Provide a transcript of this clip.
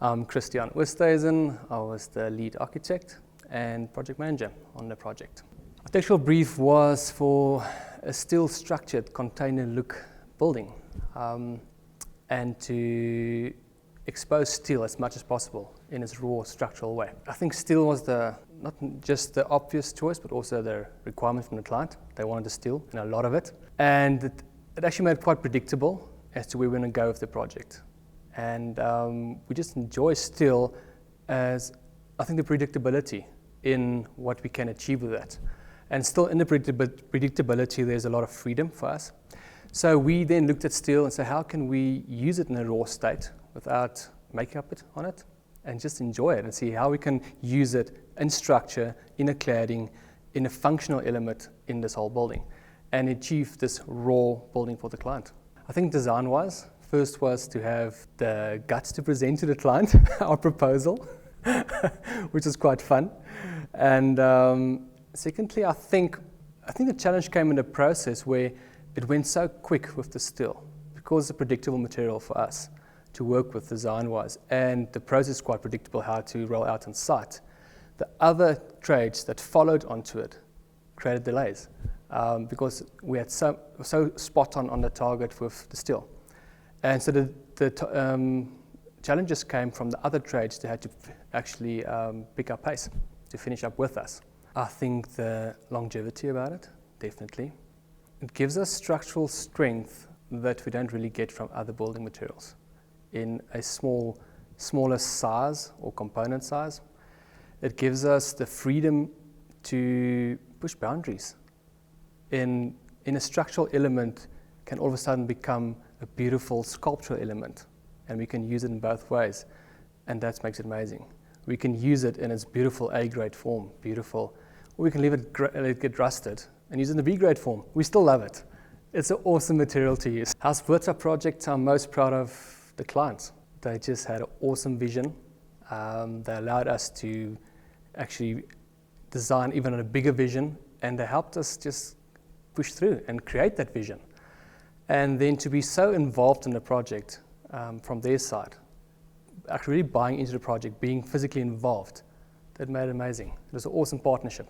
I'm Christiaan Oosthuizen. I was the lead architect and project manager on the project. Our technical brief was for a steel structured container look building and to expose steel as much as possible in its raw structural way. I think steel was not just the obvious choice, but also the requirement from the client. They wanted the steel and a lot of it. And it actually made it quite predictable as to where we're going to go with the project. And we just enjoy steel as, I think, the predictability in what we can achieve with that. And still in the predictability, there's a lot of freedom for us. So we then looked at steel and said, how can we use it in a raw state without making up on it and just enjoy it and see how we can use it in structure, in a cladding, in a functional element in this whole building and achieve this raw building for the client. I think design-wise, first was to have the guts to present to the client our proposal, which was quite fun. And secondly, I think the challenge came in the process where it went so quick with the steel because it's a predictable material for us to work with design-wise, and the process is quite predictable how to roll out on site. The other trades that followed onto it created delays because we had so spot on the target with the steel. And so the challenges came from the other trades that had to actually pick up pace to finish up with us. I think the longevity about it, definitely. It gives us structural strength that we don't really get from other building materials. In a smaller size or component size, it gives us the freedom to push boundaries. In a structural element can all of a sudden become a beautiful sculptural element, and we can use it in both ways, and that makes it amazing. We can use it in its beautiful A-grade form, beautiful, or we can leave it let it get rusted and use it in the B-grade form. We still love it. It's an awesome material to use. Our Botha project, I'm most proud of the clients. They just had an awesome vision. They allowed us to actually design even on a bigger vision, and they helped us just push through and create that vision. And then to be so involved in the project from their side, actually really buying into the project, being physically involved, that made it amazing. It was an awesome partnership.